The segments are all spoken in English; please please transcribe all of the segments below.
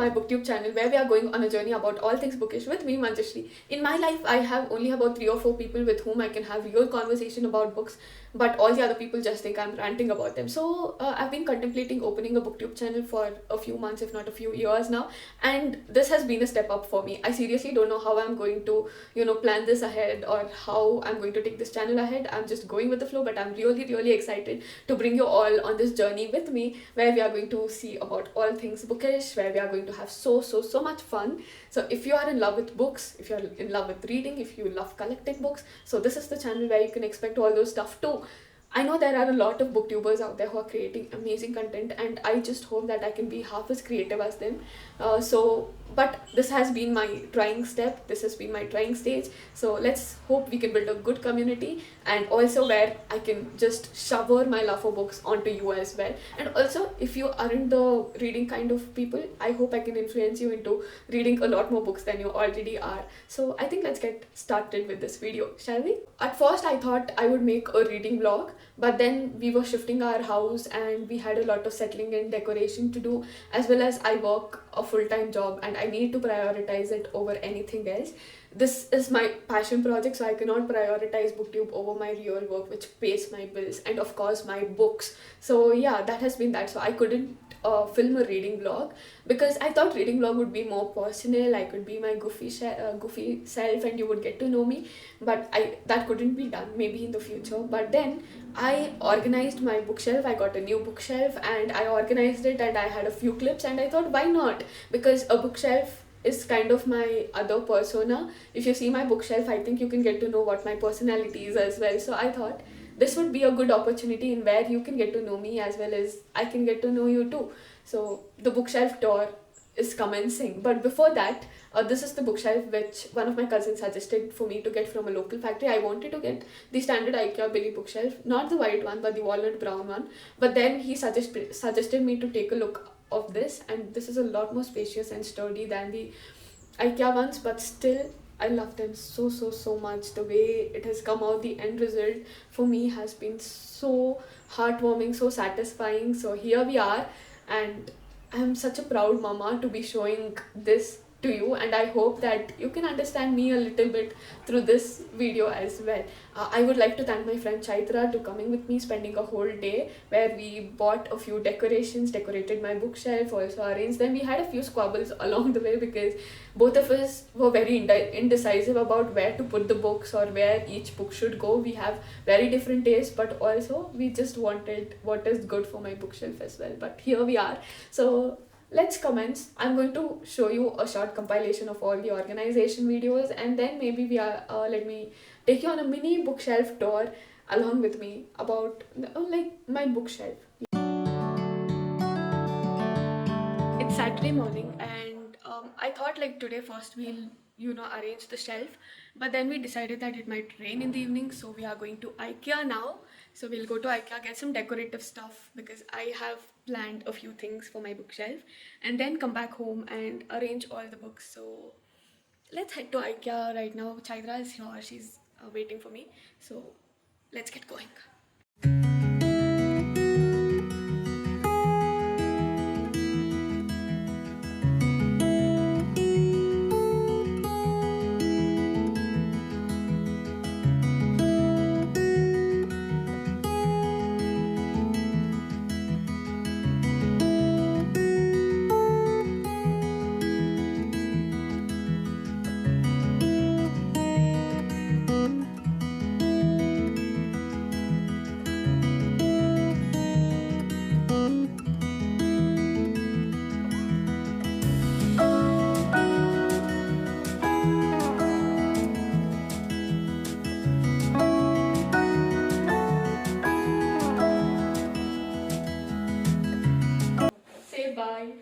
my booktube channel where we are going on a journey about all things bookish with me, Manjushree. In my life, I have only about 3 or 4 people with whom I can have real conversation about books, but all the other people just think I'm ranting about them. So I've been contemplating opening a booktube channel for a few months, if not a few years now, and this has been a step up for me. I seriously don't know how I'm going to, plan this ahead or how I'm going to take this channel ahead. I'm just going with the flow, but I'm really, really excited to bring you all on this journey with me, where we are going to see about all things bookish, where we are going to have so much fun. So if you are in love with books, if you're in love with reading, if you love collecting books, so this is the channel where you can expect all those stuff too. I know there are a lot of booktubers out there who are creating amazing content, and I just hope that I can be half as creative as them. But this has been my trying step, this has been my trying stage. So let's hope we can build a good community, and also where I can just shower my love for books onto you as well. And also, if you aren't the reading kind of people, I hope I can influence you into reading a lot more books than you already are. So I think let's get started with this video, shall we? At first, I thought I would make a reading vlog, but then we were shifting our house and we had a lot of settling and decoration to do, as well as I work a full-time job and I need to prioritize it over anything else. This is my passion project, so I cannot prioritize booktube over my real work, which pays my bills and of course my books. So yeah, that has been that. So I couldn't film a reading vlog because I thought reading vlog would be more personal. I could be my goofy self and you would get to know me, but that couldn't be done, maybe in the future. But then I organized my bookshelf. I got a new bookshelf and I organized it, and I had a few clips, and I thought, why not? Because a bookshelf is kind of my other persona. If you see my bookshelf, I think you can get to know what my personality is as well. So I thought this would be a good opportunity in where you can get to know me as well as I can get to know you too. So the bookshelf tour is commencing. But before that, this is the bookshelf which one of my cousins suggested for me to get from a local factory. I wanted to get the standard IKEA Billy bookshelf, not the white one, but the walnut brown one. But then he suggested me to take a look of this, and this is a lot more spacious and sturdy than the IKEA ones, but still I love them so much. The way it has come out, the end result for me has been so heartwarming, so satisfying. So here we are, and I'm such a proud mama to be showing this to you, and I hope that you can understand me a little bit through this video as well. I would like to thank my friend Chaitra to coming with me, spending a whole day where we bought a few decorations, decorated my bookshelf, also arranged them. We had a few squabbles along the way because both of us were very indecisive about where to put the books or where each book should go. We have very different tastes, but also we just wanted what is good for my bookshelf as well. But here we are. So let's commence. I'm going to show you a short compilation of all the organization videos, and then maybe let me take you on a mini bookshelf tour along with me about like my bookshelf. It's Saturday morning, and I thought like today first we'll arrange the shelf, but then we decided that it might rain in the evening, so we are going to IKEA now. So we'll go to IKEA, get some decorative stuff because I have planned a few things for my bookshelf, and then come back home and arrange all the books. So let's head to IKEA right now. Chaitra is here, she's waiting for me. So let's get going. Bye.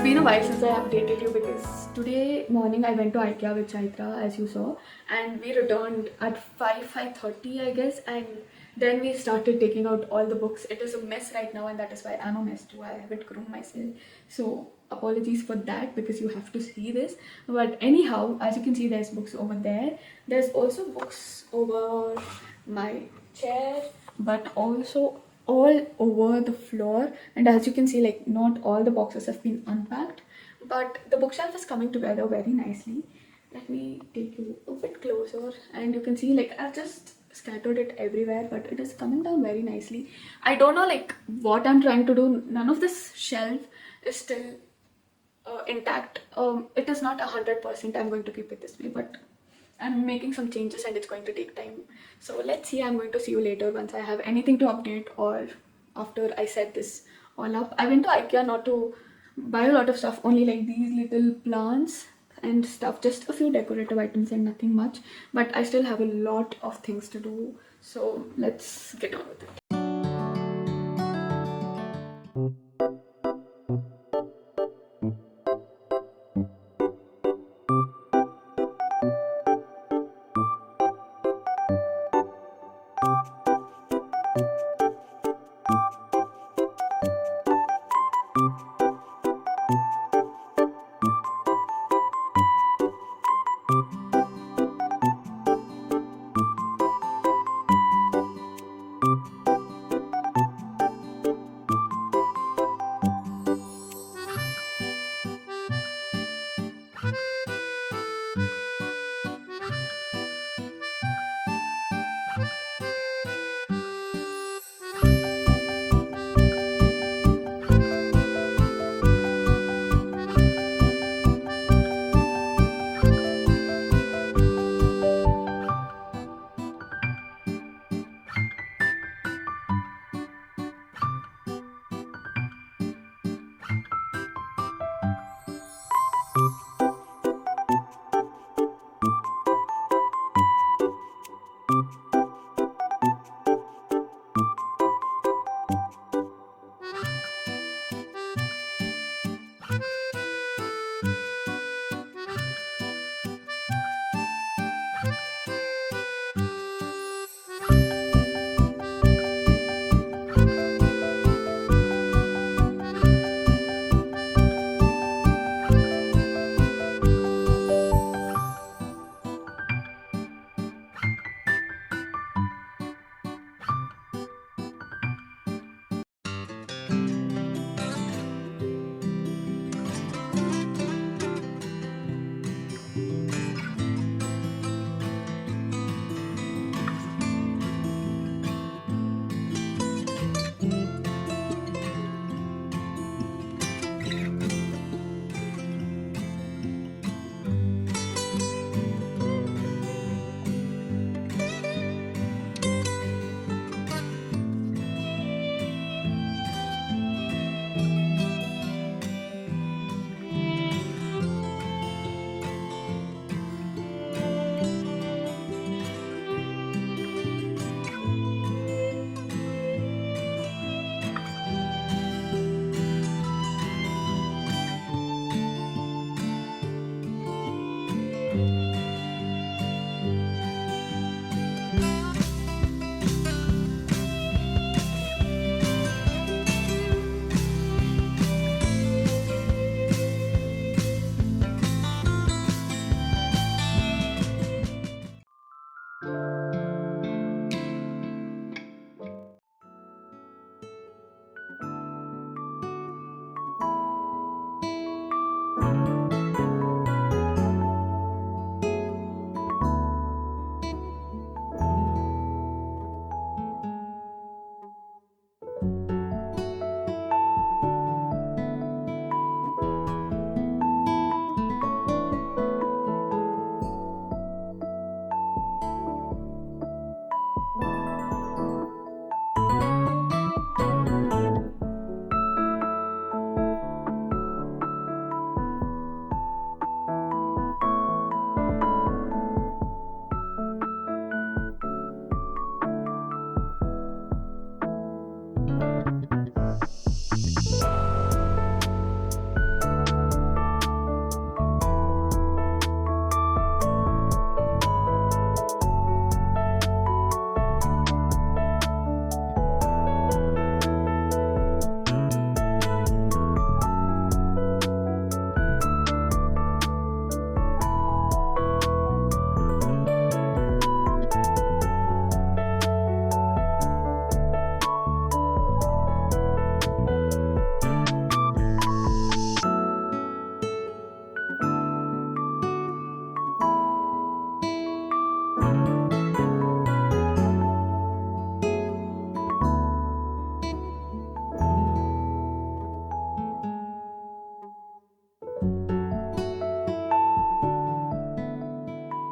It's been a while since I updated you because today morning I went to IKEA with Chaitra, as you saw, and we returned at 5:30 I guess, and Then we started taking out all the books. It is a mess right now, and that is why I'm a mess too. I haven't groomed myself. So apologies for that because you have to see this. But anyhow, as you can see, there's books over there. There's also books over my chair, but also all over the floor. And as you can see, like not all the boxes have been unpacked, but the bookshelf is coming together very nicely. Let me take you a bit closer, and you can see like I've just scattered it everywhere, but it is coming down very nicely. I don't know like what I'm trying to do. None of this shelf is still intact. It is not 100%. I'm going to keep it this way, but I'm making some changes and it's going to take time. So let's see. I'm going to see you later once I have anything to update or after I set this all up. I went to IKEA not to buy a lot of stuff, only like these little plants and stuff, just a few decorative items and nothing much. But I still have a lot of things to do. So let's get on with it.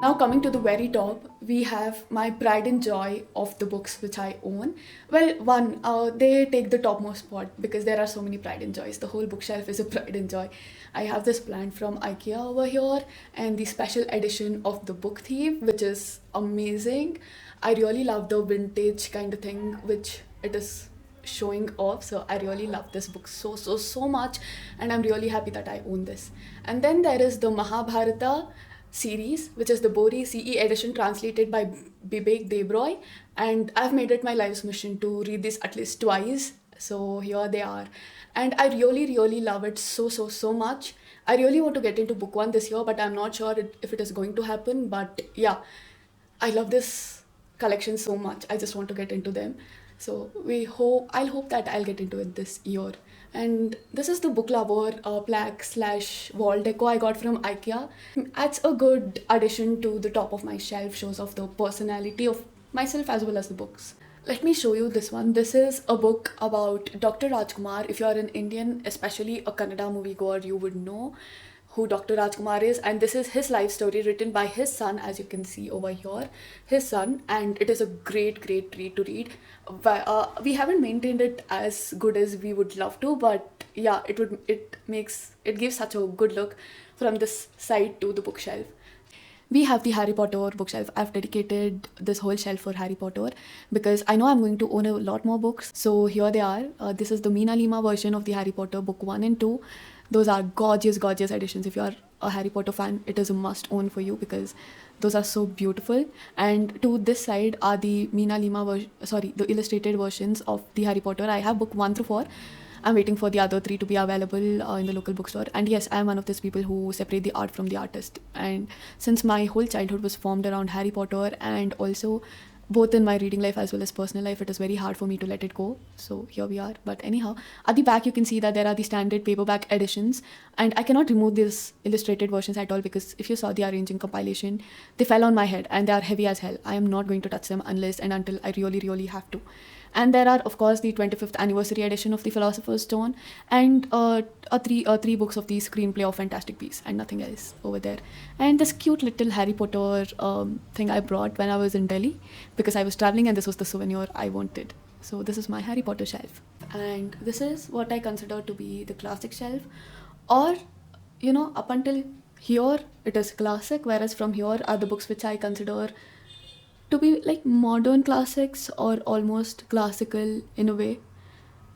Now, coming to the very top, we have my pride and joy of the books which I own. Well, one, they take the topmost spot because there are so many pride and joys. The whole bookshelf is a pride and joy. I have this plant from IKEA over here and the special edition of The Book Thief, which is amazing. I really love the vintage kind of thing which it is showing off. So I really love this book so much, and I'm really happy that I own this. And then there is the Mahabharata series, which is the Bori CE edition translated by Bibek Debroy, and I've made it my life's mission to read this at least twice. So here they are, and I really love it so much. I really want to get into book one this year, but I'm not sure if it is going to happen. But yeah, I love this collection so much. I just want to get into them. So I'll hope that I'll get into it this year. And this is the book lover plaque slash wall deco I got from IKEA. Adds a good addition to the top of my shelf, shows off the personality of myself as well as the books. Let me show you this one. This is a book about Dr. Rajkumar. If you're an Indian, especially a Kannada moviegoer, you would know who Dr. Rajkumar is, and this is his life story written by his son, as you can see over here, his son, and it is a great read to read. We haven't maintained it as good as we would love to, but yeah, it gives such a good look from this side to the bookshelf. We have the Harry Potter bookshelf. I've dedicated this whole shelf for Harry Potter because I know I'm going to own a lot more books. So here they are. This is the Meena Lima version of the Harry Potter book 1 and 2. Those are gorgeous editions. If you're a Harry Potter fan, it is a must own for you because those are so beautiful. And to this side are the Meena Lima the illustrated versions of the Harry Potter. I have book 1 through 4. I'm waiting for the other 3 to be available in the local bookstore. And yes, I'm one of those people who separate the art from the artist. And since my whole childhood was formed around Harry Potter, and also both in my reading life as well as personal life, it is very hard for me to let it go. So here we are. But anyhow, at the back you can see that there are the standard paperback editions, and I cannot remove these illustrated versions at all because if you saw the arranging compilation, they fell on my head and they are heavy as hell. I am not going to touch them unless and until I really have to. And there are, of course, the 25th anniversary edition of The Philosopher's Stone and three books of the screenplay of Fantastic Beasts and nothing else over there. And this cute little Harry Potter thing I brought when I was in Delhi because I was traveling and this was the souvenir I wanted. So this is my Harry Potter shelf. And this is what I consider to be the classic shelf. Or, up until here, it is classic, whereas from here are the books which I consider to be like modern classics or almost classical in a way.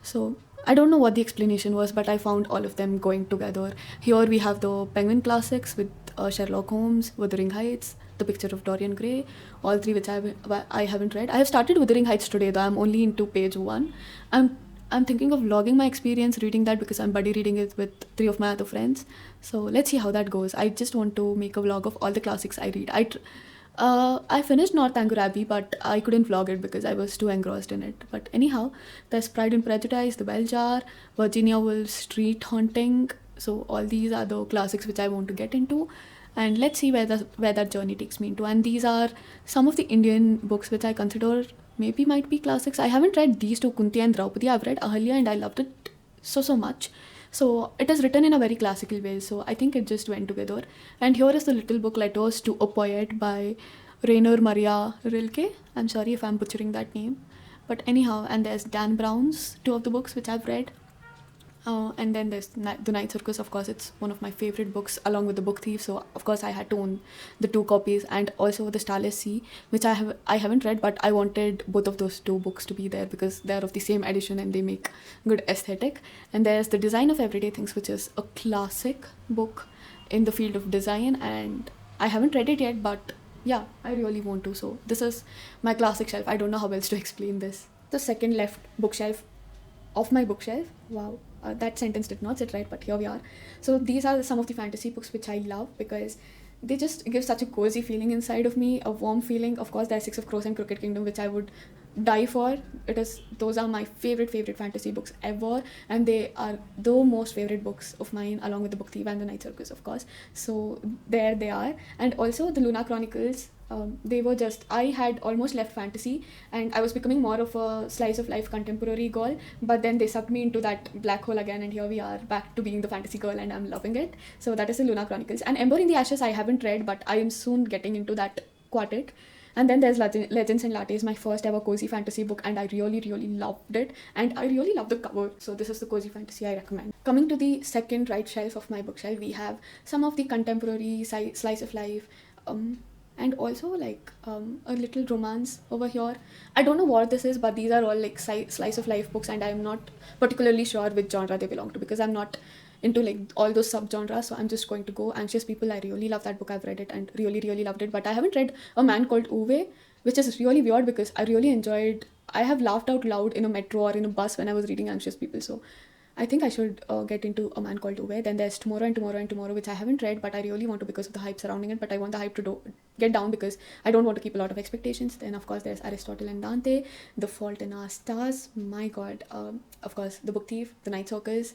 So I don't know what the explanation was, but I found all of them going together. Here we have the Penguin classics with Sherlock Holmes, Wuthering Heights, The Picture of Dorian Gray, all three which I haven't read. I have started Wuthering Heights today, though I'm only into page 1. I'm thinking of vlogging my experience reading that because I'm buddy reading it with 3 of my other friends. So let's see how that goes. I just want to make a vlog of all the classics I read. I finished Northanger Abbey, but I couldn't vlog it because I was too engrossed in it. But anyhow, there's Pride and Prejudice, The Bell Jar, Virginia Woolf's Street Haunting. So all these are the classics which I want to get into. And let's see where that journey takes me into. And these are some of the Indian books which I consider maybe might be classics. I haven't read these two, Kunti and Draupadi. I've read Ahalya and I loved it so much. So it is written in a very classical way, so I think it just went together. And here is the little book Letters to a Poet by Rainer Maria Rilke. I'm sorry if I'm butchering that name. But anyhow, and there's Dan Brown's 2 of the books which I've read. And then there's The Night Circus. Of course, it's one of my favorite books along with The Book Thief. So of course I had to own the 2 copies, and also The Starless Sea, which I haven't read, but I wanted both of those 2 books to be there because they're of the same edition and they make good aesthetic. And there's The Design of Everyday Things, which is a classic book in the field of design, and I haven't read it yet, but yeah, I really want to. So this is my classic shelf. I don't know how else to explain this. The second left bookshelf of my bookshelf. Wow. That sentence did not sit right, but here we are. So these are some of the fantasy books which I love because they just give such a cozy feeling inside of me, a warm feeling. Of course, there's Six of Crows and Crooked Kingdom, which I would die for. Those are my favorite fantasy books ever, and they are the most favorite books of mine, along with The Book Thief and The Night Circus, of course. So there they are. And also the Luna Chronicles They were just, I had almost left fantasy and I was becoming more of a slice of life contemporary girl, but then they sucked me into that black hole again, and here we are back to being the fantasy girl, and I'm loving it. So that is the Luna Chronicles. And Ember in the Ashes I haven't read, but I am soon getting into that quartet. And then there's Legends and Lattes, my first ever cozy fantasy book, and I really, really loved it. And I really love the cover. So this is the cozy fantasy I recommend. Coming to the second right shelf of my bookshelf, we have some of the contemporary slice of life, and also like a little romance over here. I don't know what this is, but these are all like slice of life books, and I'm not particularly sure which genre they belong to because I'm not into like all those subgenres. So I'm just going to go Anxious People. I really love that book. I've read it and really, really loved it. But I haven't read A Man Called Uwe, which is really weird because I really enjoyed. I have laughed out loud in a metro or in a bus when I was reading Anxious People. So I think I should get into A Man Called Uwe. Then there's Tomorrow and Tomorrow and Tomorrow, which I haven't read, but I really want to because of the hype surrounding it. But I want the hype to get down because I don't want to keep a lot of expectations. Then, of course, there's Aristotle and Dante, The Fault in Our Stars. My God. Of course, The Book Thief, The Night Circus,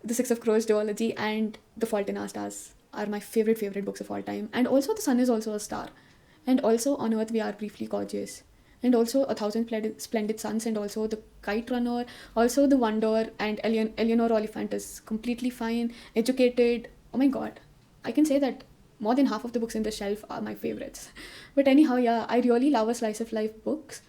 The Six of Crows duology, and The Fault in Our Stars are my favorite books of all time. And also, The Sun is also a star. And also, On Earth We Are Briefly Gorgeous. And also A Thousand Splendid Suns, and also The Kite Runner, also The Wonder, and Eleanor Oliphant is completely fine. Educated. Oh my God. I can say that more than half of the books in the shelf are my favorites. But anyhow, yeah, I really love a slice of life books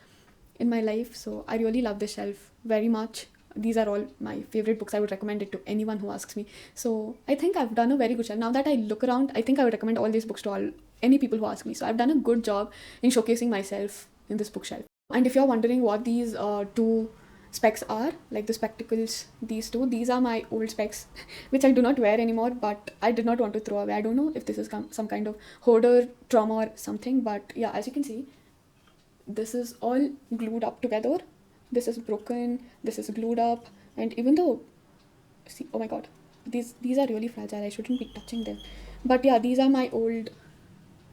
in my life. So I really love this shelf very much. These are all my favorite books. I would recommend it to anyone who asks me. So I think I've done a very good job. Now that I look around, I think I would recommend all these books to any people who ask me. So I've done a good job in showcasing myself in this bookshelf. And if you're wondering what these two specs are, like the spectacles, these are my old specs, which I do not wear anymore, but I did not want to throw away. I don't know if this is some kind of hoarder trauma or something, but yeah, as you can see, this is all glued up together. This is broken, this is glued up, and even though, see, oh my God, these are really fragile. I shouldn't be touching them. But yeah, these are my old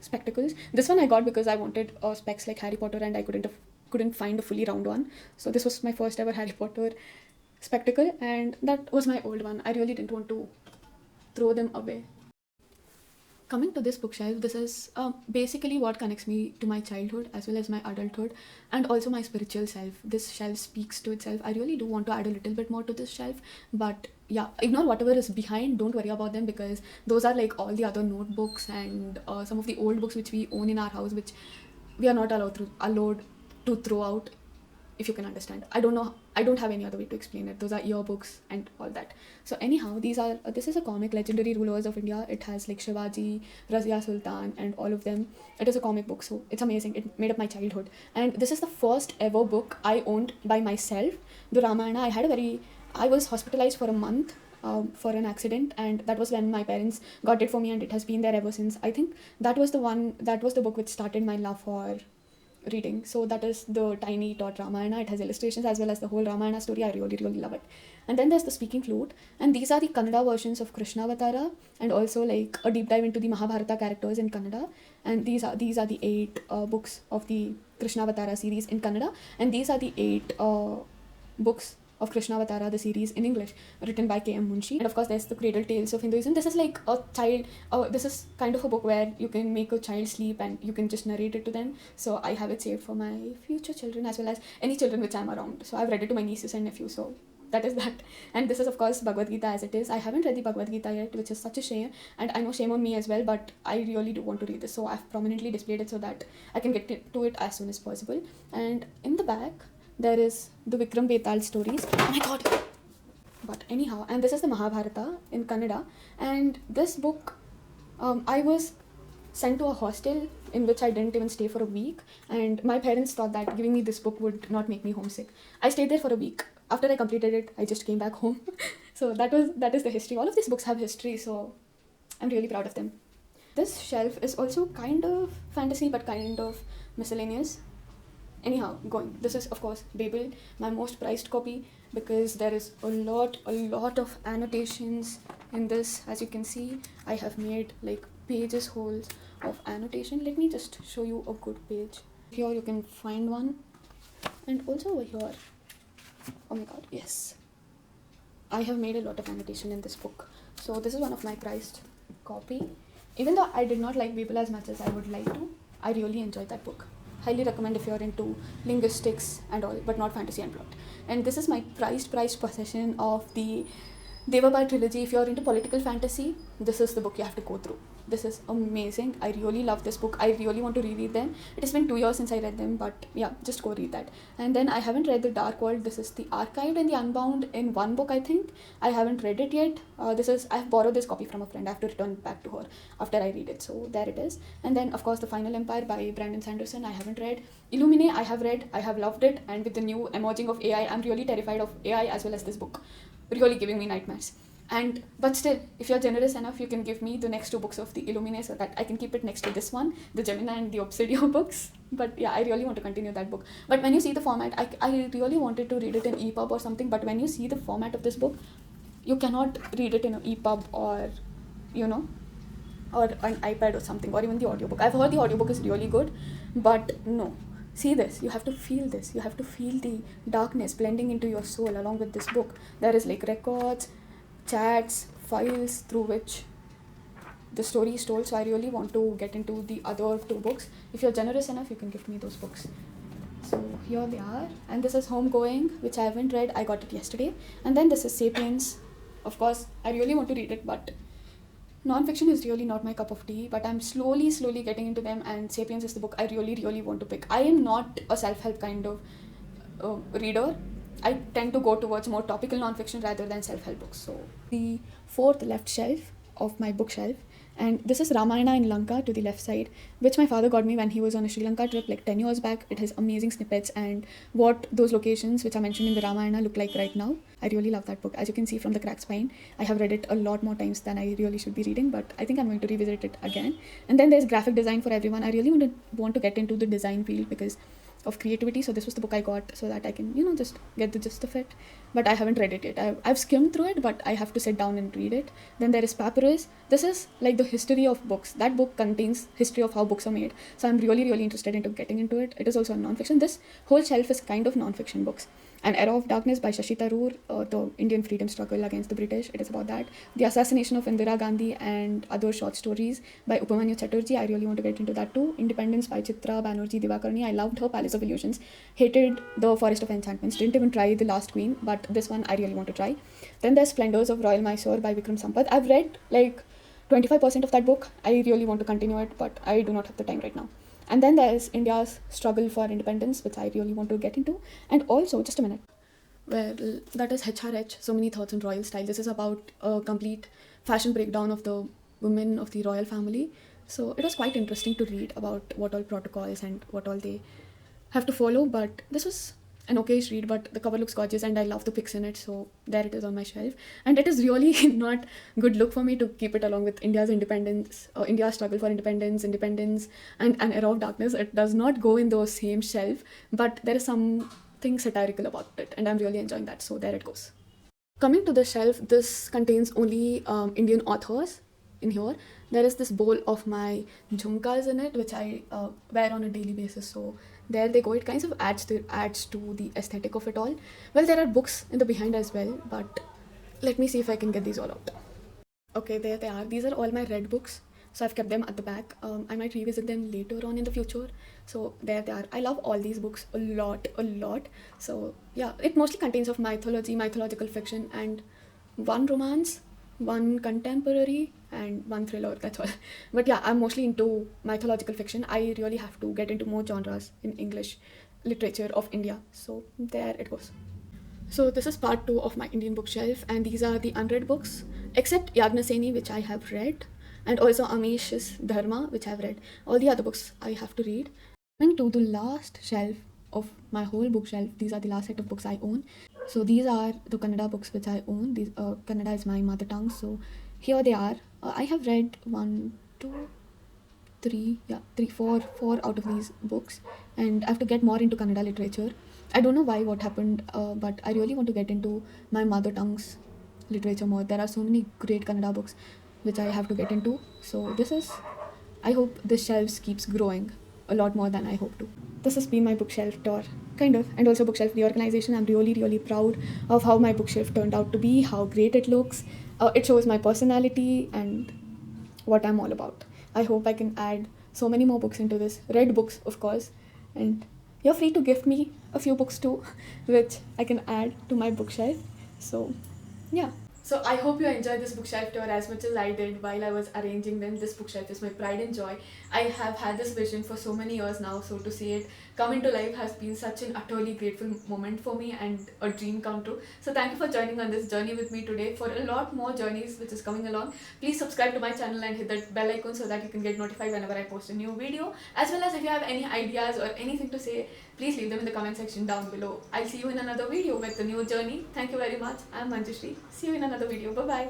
spectacles. This one I got because I wanted specs like Harry Potter, and I couldn't find a fully round one. So this was my first ever Harry Potter spectacle, and that was my old one. I really didn't want to throw them away. Coming to this bookshelf, this is basically what connects me to my childhood as well as my adulthood and also my spiritual self. This shelf speaks to itself. I really do want to add a little bit more to this shelf, but yeah, ignore whatever is behind. Don't worry about them because those are like all the other notebooks and some of the old books which we own in our house, which we are not allowed to throw out, if you can understand. I don't have any other way to explain it. Those are yearbooks and all that. So anyhow, this is a comic, Legendary Rulers of India. It has like Shivaji, Razia Sultan, and all of them. It is a comic book, so it's amazing. It made up my childhood. And this is the first ever book I owned by myself. The Ramayana. I was hospitalized for a month for an accident, and that was when my parents got it for me, and it has been there ever since. I think that was the book which started my love for reading. So that is the tiny tot Ramayana. It has illustrations as well as the whole Ramayana story. I really, really love it. And then there's the speaking flute, and these are the Kannada versions of Krishnavatara, and also like a deep dive into the Mahabharata characters in Kannada. And these are the 8 books of the Krishnavatara series in Kannada, and these are the 8 books of Krishnavatara, the series in English, written by K.M. Munshi. And of course, there's the Cradle Tales of Hinduism. This is like a child, this is kind of a book where you can make a child sleep and you can just narrate it to them. So I have it saved for my future children as well as any children which I'm around. So I've read it to my nieces and nephews. So that is that. And this is, of course, Bhagavad Gita as it is. I haven't read the Bhagavad Gita yet, which is such a shame. And I know shame on me as well, but I really do want to read this. So I've prominently displayed it so that I can get to it as soon as possible. And in the back, there is the Vikram Betal stories. Oh my God! But anyhow, and this is the Mahabharata in Kannada. And this book, I was sent to a hostel in which I didn't even stay for a week. And my parents thought that giving me this book would not make me homesick. I stayed there for a week. After I completed it, I just came back home. So that is the history. All of these books have history, so I'm really proud of them. This shelf is also kind of fantasy, but kind of miscellaneous. Anyhow, going. This is, of course, Babel, my most prized copy, because there is a lot of annotations in this. As you can see, I have made like pages holes of annotation. Let me just show you a good page. Here you can find one, and also over here. Oh my God, yes. I have made a lot of annotation in this book. So this is one of my prized copy. Even though I did not like Babel as much as I would like to, I really enjoyed that book. Highly recommend if you're into linguistics and all, but not fantasy and plot. And this is my prized possession of the Devabhai trilogy. If you're into political fantasy, this is the book you have to go through. This is amazing. I really love this book. I really want to reread them. It has been 2 years since I read them, but yeah, just go read that. And then I haven't read The Dark World. This is the Archived and the Unbound in one book, I think. I haven't read it yet. I've borrowed this copy from a friend. I have to return it back to her after I read it. So there it is. And then, of course, The Final Empire by Brandon Sanderson. I haven't read. Illuminae, I have read. I have loved it. And with the new emerging of AI, I'm really terrified of AI as well as this book. Really giving me nightmares. But still, if you're generous enough, you can give me the next 2 books of the Illuminae so that I can keep it next to this one, the Gemini and the Obsidio books. But yeah, I really want to continue that book. But when you see the format, I really wanted to read it in EPUB or something, but when you see the format of this book, you cannot read it in an EPUB or, or an iPad or something, or even the audiobook. I've heard the audiobook is really good, but no. See this, you have to feel this. You have to feel the darkness blending into your soul along with this book. There is like records, chats, files through which the story is told. So I really want to get into the other 2 books. If you're generous enough, you can give me those books. So here they are. And this is Homegoing, which I haven't read. I got it yesterday. And then this is Sapiens. Of course, I really want to read it, but non-fiction is really not my cup of tea. But I'm slowly getting into them. And Sapiens is the book I really want to pick. I am not a self-help kind of reader. I tend to go towards more topical non-fiction rather than self-help books. So the 4th left shelf of my bookshelf, and this is Ramayana in Lanka to the left side, which my father got me when he was on a Sri Lanka trip like 10 years back. It has amazing snippets and what those locations which are mentioned in the Ramayana look like right now. I really love that book. As you can see from the cracked spine, I have read it a lot more times than I really should be reading, but I think I'm going to revisit it again. And then there's graphic design for everyone. I really want to get into the design field because of creativity, so this was the book I got so that I can just get the gist of it, but I haven't read it yet. I've skimmed through it, but I have to sit down and read it. Then there is Papyrus. This is like the history of books. That book contains history of how books are made, so I'm really interested into getting into it. It is also a non-fiction. This whole shelf is kind of non-fiction books. An Era of Darkness by Shashi Tharoor, the Indian freedom struggle against the British. It is about that. The Assassination of Indira Gandhi and Other Short Stories by Upamanyu Chatterjee. I really want to get into that too. Independence by Chitra Banerjee Divakaruni. I loved her Palace of Illusions. Hated The Forest of Enchantments. Didn't even try The Last Queen, but this one I really want to try. Then there's Splendors of Royal Mysore by Vikram Sampath. I've read like 25% of that book. I really want to continue it, but I do not have the time right now. And then there's India's struggle for independence, which I really want to get into. And also, just a minute. Well, that is HRH, So Many Thoughts in Royal Style. This is about a complete fashion breakdown of the women of the royal family. So it was quite interesting to read about what all protocols and what all they have to follow. But this was an okayish read, but the cover looks gorgeous and I love the pics in it. So there it is on my shelf. And it is really not good look for me to keep it along with India's independence, or India's struggle for independence, and An Era of Darkness. It does not go in those same shelf, but there is something satirical about it and I'm really enjoying that. So there it goes. Coming to the shelf, this contains only Indian authors. In here, there is this bowl of my jhumkas in it, which I wear on a daily basis. So there they go. It kind of adds to the aesthetic of it all. Well, there are books in the behind as well, but let me see if I can get these all out. Okay, there they are. These are all my read books. So I've kept them at the back. I might revisit them later on in the future. So there they are. I love all these books a lot. So yeah, it mostly contains of mythology, mythological fiction, and one romance, one contemporary, and one thriller. That's all. But yeah, I'm mostly into mythological fiction. I really have to get into more genres in English literature of India. So there it goes. So this is part 2 of my Indian bookshelf, and these are the unread books, except Yagna, which I have read, and also Amish's Dharma, which I've read. All the other books I have to read. Coming to the last shelf of my whole bookshelf, these are the last set of books I own. So these are the Kannada books which I own. Kannada is my mother tongue, so here they are. I have read 4 out of these books, and I have to get more into Kannada literature. I don't know what happened, but I really want to get into my mother tongue's literature more. There are so many great Kannada books which I have to get into. So I hope this shelf keeps growing a lot more than I hope to. This has been my bookshelf tour, kind of, and also bookshelf reorganization. I'm really proud of how my bookshelf turned out to be, how great it looks. It shows my personality and what I'm all about. I hope I can add so many more books into this. Read books, of course. And you're free to gift me a few books too, which I can add to my bookshelf. So, yeah. So I hope you enjoyed this bookshelf tour as much as I did while I was arranging them. This bookshelf is my pride and joy. I have had this vision for so many years now, so to see it come into life has been such an utterly grateful moment for me and a dream come true. So thank you for joining on this journey with me today. For a lot more journeys which is coming along, please subscribe to my channel and hit that bell icon so that you can get notified whenever I post a new video. As well as if you have any ideas or anything to say, please leave them in the comment section down below. I'll see you in another video with a new journey. Thank you very much. I'm Manjushree. See you in another video. Bye bye.